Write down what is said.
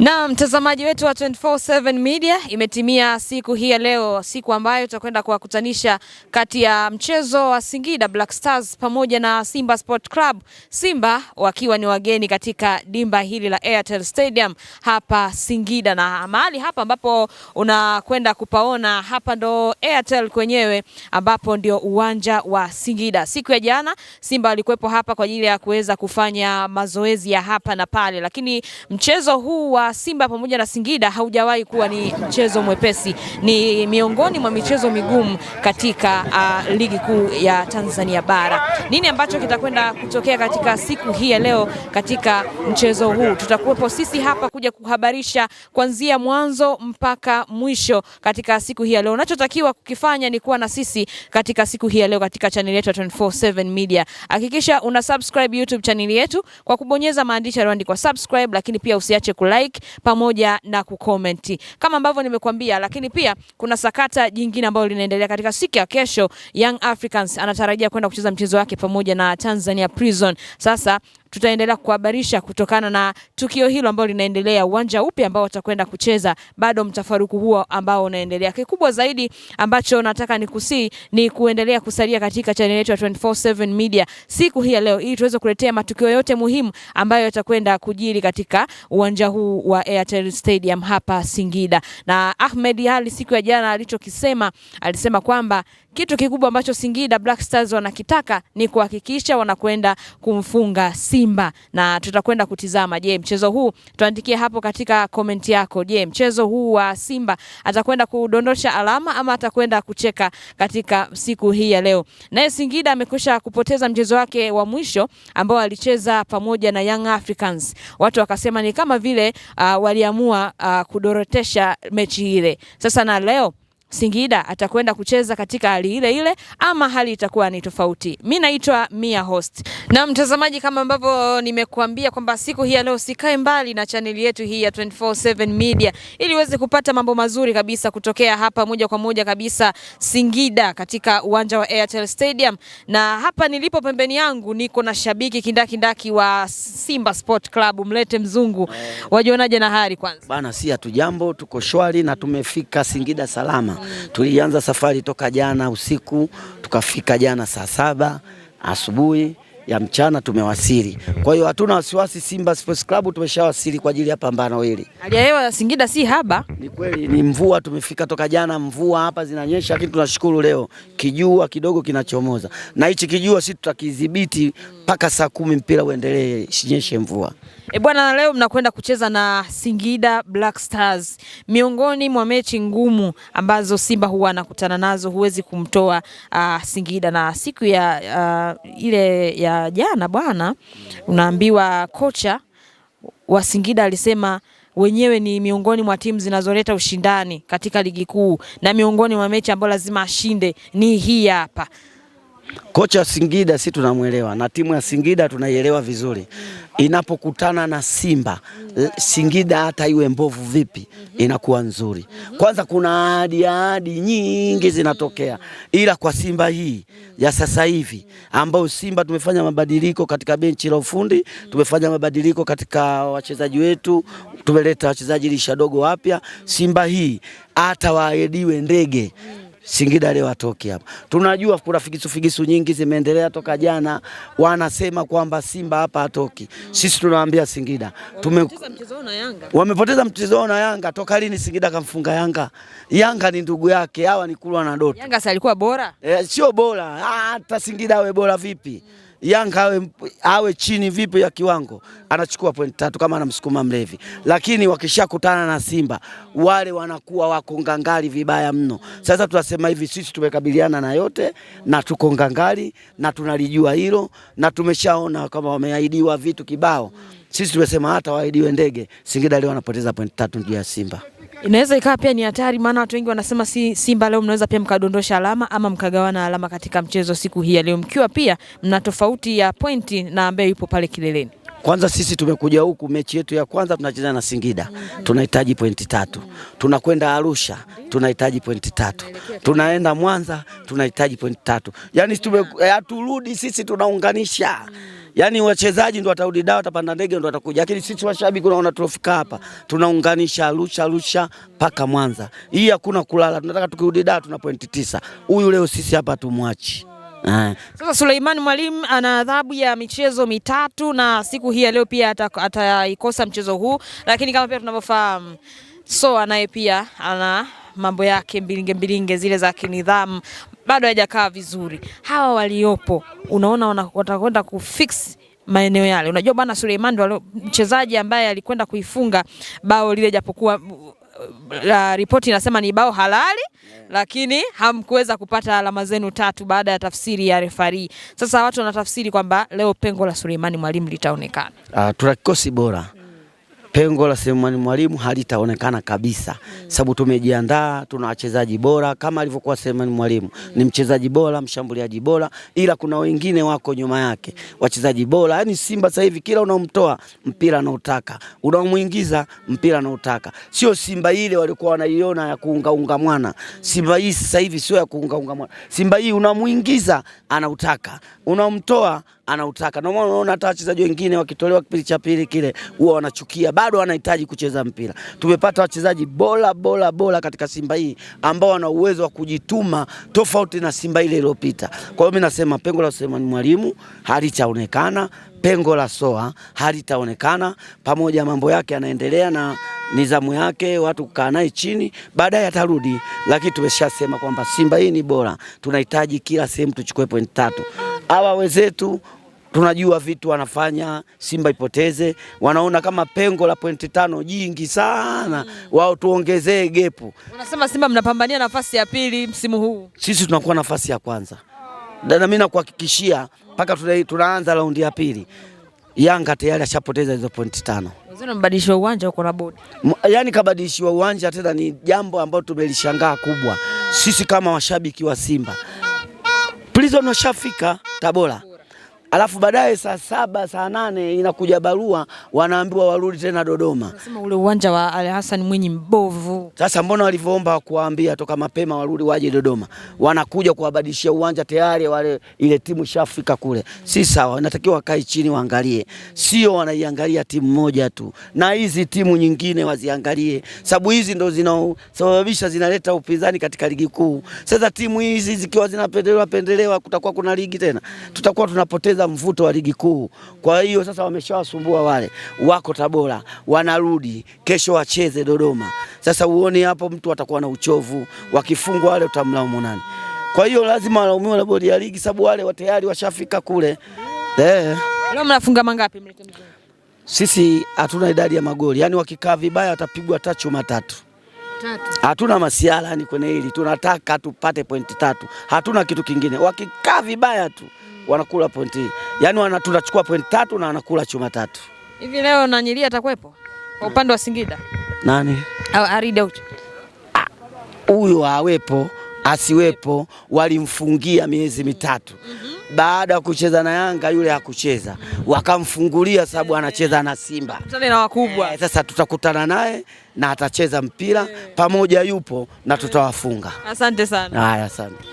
Na mtazamaji wetu wa 24/7 Media, imetimia siku hii ya leo, siku ambayo tutakwenda kuwakutanisha kati ya mchezo wa Singida Black Stars pamoja na Simba Sport Club. Simba wakiwa ni wageni katika dimba hili la Airtel Stadium hapa Singida, na mahali hapa ambapo unakwenda kupaona hapa ndo Airtel kwenyewe, ambapo ndio uwanja wa Singida. Siku ya jana Simba walikuwepo hapa kwa ajili ya kuweza kufanya mazoezi ya hapa na pale, lakini mchezo huu wa Simba pamoja na Singida haujawahi kuwa ni mchezo mwepesi. Ni miongoni mwa michezo migumu katika ligi kuu ya Tanzania bara. Nini ambacho kitakwenda kutokea katika siku hii ya leo katika mchezo huu? Tutakuwepo sisi hapa kuja kuhabarisha kuanzia mwanzo mpaka mwisho katika siku hii ya leo. Unachotakiwa kukifanya ni kuwa na sisi katika siku hii ya leo katika channel yetu ya 24/7 Media. Hakikisha una subscribe YouTube channel yetu kwa kubonyeza maandishi yaliyoandikwa subscribe, lakini pia usiache kulike pamoja na kucomment kama ambavyo nimekuambia. Lakini pia kuna sakata jingine ambalo linaendelea katika siku ya kesho. Young Africans anatarajia kwenda kucheza mchezo wake pamoja na Tanzania Prison. Sasa tutaendelea kuhabarisha kutokana na tukio hilo ambalo linaendelea, uwanja upi ambao watakwenda kucheza, bado mtafaruku huo ambao unaendelea. Kikubwa zaidi ambacho nataka nikusii ni kuendelea kusalia katika channel yetu ya 24/7 Media siku hii ya leo, ili tuweze kuletea matukio yote muhimu ambayo yatakwenda kujiri katika uwanja huu wa Airtel Stadium hapa Singida. Na Ahmed Ally siku ya jana alisema kwamba kitu kikubwa ambacho Singida Black Stars wanakitaka ni kuhakikisha wanakwenda kumfunga Simba, na tutakwenda kutizama. Je, mchezo huu, tuandikie hapo katika comment yako. Je, mchezo huu wa Simba atakwenda kudondosha alama ama atakwenda kucheka katika siku hii ya leo? Naye Singida amekwisha kupoteza mchezo wake wa mwisho ambao alicheza pamoja na Young Africans. Watu wakasema ni kama vile waliamua kudorotesha mechi ile. Sasa na leo Singida atakwenda kucheza katika hali ile ile ama hali itakuwa ni tofauti? Mimi naitwa Mia Host. Na mtazamaji, kama ambavyo nimekuambia kwamba siku hii ya leo sikae mbali na chaneli yetu hii ya 24/7 Media ili uweze kupata mambo mazuri kabisa kutokea hapa moja kwa moja kabisa Singida katika uwanja wa Airtel Stadium. Na hapa nilipo pembeni yangu niko na shabiki kindaki wa Simba Sport Club, mlete mzungu. Wajionaje na hali kwanza? Bana, si hatujambo, tuko shwari na tumefika Singida salama. Tulianza safari toka jana usiku, tukafika jana saa 7 asubuhi ya mchana tumewasili. Kwa hiyo hatuna wasiwasi, Simba Sports Club tumeshawasili kwa ajili ya pambano hili. Hali ya hewa ya Singida si haba. Ni kweli, ni mvua, tumefika toka jana mvua hapa zinanyesha, lakini tunashukuru leo kijua kidogo kinachomoza. Na hichi kijua sisi tutakidhibiti mpaka saa 10 mpira uendelee isinyeshe mvua. Bwana, leo mnakwenda kucheza na Singida Black Stars. Miongoni mwa mechi ngumu ambazo Simba huwa anakutana nazo, huwezi kumtoa Singida. Na siku ya ile ya jana bwana, unaambiwa kocha wa Singida alisema wenyewe ni miongoni mwa timu zinazoleta ushindani katika ligi kuu, na miongoni mwa mechi ambayo lazima ashinde ni hii hapa. Kocha wa Singida si tunamuelewa, na timu ya Singida tunaielewa vizuri. Inapokutana na Simba, Singida hata iwe mbovu vipi inakuwa nzuri. Kwanza kuna ahadi nyingi zinatokea, ila kwa Simba hii ya sasa hivi ambao Simba tumefanya mabadiliko katika benchi la ufundi, tumefanya mabadiliko katika wachezaji wetu, tumeleta wachezaji lishadogo wapya. Simba hii hata waahidiwe ndege, Singida leo atoke hapa. Tunajua kuna figisu nyingi zimeendelea toka jana, wanasema kwamba Simba hapa atoki. Sisi tunawaambia Singida wamepoteza mchezo na Yanga. Toka lini Singida kamfunga Yanga? Yanga ni ndugu yake, hawa ni kulwa na doto. Yanga si alikuwa bora? Sio bora. Hata Singida awe bora vipi, Yanga awe chini vipi ya kiwango, anachukua point 3 kama anamsukuma mlevi. Lakini wakishakutana na Simba wale wanakuwa wako ngangali vibaya mno. Sasa tunasema hivi, sisi tumekabiliana na yote na tuko ngangali na tunalijua hilo, na tumeshaona kama wameahidiwa vitu kibao. Sisi tumesema hata waahidiwe ndege, Singida leo wanapoteza point 3 juu ya Simba. Inaweza ikawa pia ni hatari, maana watu wengi wanasema Simba leo mnaweza pia mkadondosha alama ama mkagawana alama katika mchezo siku hii leo, mkiwa pia mna tofauti ya pointi na ambaye yupo pale kileleni. Kwanza sisi tumekuja huku, mechi yetu ya kwanza tunacheza na Singida, tunahitaji pointi 3. Tunakwenda Arusha, tunahitaji pointi 3. Tunaenda Mwanza, tunahitaji pointi 3. Yaani haturudi, sisi tunaunganisha. Yaani wachezaji ndio watarudi Dar, watapanda ndege ndio watakuja. Lakini sisi washabiki unaona tulofika hapa, tunaunganisha Arusha mpaka Mwanza. Hii hakuna kulala. Tunataka tukirudi Dar tuna pointi 9. Huyu leo sisi hapa tumwachi. Sasa Suleiman Mwalimu ana adhabu ya michezo mitatu na siku hii leo pia ataikosa mchezo huu, lakini kama pia tunavyofahamu Soa naye pia ana mambo yake mbilinge zile za kinidhamu, bado hajakaa vizuri. Hawa waliopo unaona watakwenda kufix maeneo yale. Unajua bwana Suleiman ndio mchezaji ambaye alikwenda kuifunga bao lile, japokuwa ripoti inasema ni bao halali, lakini hamkuweza kupata alama zenu 3 baada ya tafsiri ya refari. Sasa watu wanatafsiri kwamba leo pengo la Suleiman Mwalimu litaonekana. Tuna kikosi bora. Pengo la Suleiman Mwalimu halitaonekana kabisa. Sababu tumejiandaa, tuna wachezaji bora kama alivyokuwa Suleiman Mwalimu. Ni mchezaji bora, mshambuliaji bora, ila kuna wengine wako nyuma yake. Wachezaji bora, yani Simba sasa hivi kila unamtoa mpira anautaka. Unamuingiza mpira anautaka. Sio Simba ile walikuwa wanaiona ya kuunga mwana. Simba hii sasa hivi sio ya kuunga mwana. Simba hii unamuingiza anautaka. Unamtoa anautaka. Na unaona hata wachezaji wengine wakitolewa kipindi cha pili kile huwa wanachukia, bado wanahitaji kucheza mpira. Tumepata wachezaji bora katika Simba hii ambao wana uwezo wa kujituma tofauti na Simba ile iliyopita. Kwa hiyo mimi nasema pengo la Suleiman Mwalimu halitaonekana, pengo la Soa halitaonekana, pamoja mambo yake yanaendelea na nizamu yake, watu kukaa naye chini, baadaye atarudi. Lakini tumeshasema kwamba Simba hii ni bora, tunahitaji kila sehemu tuchukue point 3. Hawa wenzetu tunajua vitu wanafanya Simba ipoteze, wanaona kama pengo la pointi 5 jingi sana, wao tuongezee gepu. Unasema Simba mnapambania nafasi ya pili msimu huu, sisi tunakuwa nafasi ya kwanza. Dada mimi nakuhakikishia mpaka tunaanza raundi ya pili Yanga tayari ashapoteza hizo pointi 5. Wazee mbadilishwa uwanja huko na bodi. Yaani kabadilishwa uwanja tena, ni jambo ambalo tumelishangaa kubwa. Sisi kama washabiki wa Simba, Prison washafika Tabora. Alafu baadaye saa 7 saa 8 inakuja barua wanaambiwa warudi tena Dodoma. Nasema ule uwanja wa Ali Hassan Mwinyi mbovu. Sasa mbona walivyoomba kuambia toka mapema warudi waje Dodoma, wanakuja kuwabadilishia uwanja tayari wale ile timu shafika kule. Si sawa, inatakiwa wakae chini waangalie. Sio wanaiangalia timu moja tu. Na hizi timu nyingine waziangalie. Sababu hizi ndo zinasababisha zinaleta upinzani katika ligi kuu. Sasa timu hizi zikiwa zinapendelewa kutakuwa kuna ligi tena. Tutakuwa tunapoteza mvuto wa ligi kuu. Kwa hiyo sasa wameshawasumbua wale. Wako Tabora, wanarudi kesho wacheze Dodoma. Sasa uone hapo mtu atakuwa na uchovu, wakifungwa wale utamlaumu nani? Kwa hiyo lazima walaumiwe na bodi ya ligi, sababu wale tayari washafika kule. Leo mnafunga mangapi mlete mzungu? Sisi hatuna idadi ya magoli. Yaani wakikaa vibaya watapigwa hata chuma 3. Hatuna masiala yani kwenye hili. Tunataka tupate pointi 3. Hatuna kitu kingine. Wakikaa vibaya tu wanakula pointi. Yaani tunachukua pointi 3 na wanakula chuma 3. Hivi leo Nanyilia atakuwepo kwa upande wa Singida? Nani? Au Arida huyo? Huyo awepo, asiwepo, walimfungia miezi 3. Baada ya kucheza na Yanga yule hakucheza. Wakamfungulia sababu anacheza na Simba. Tutane na wakubwa. Sasa tutakutana naye na atacheza mpira pamoja, yupo na tutawafunga. Asante sana. Haya, asante.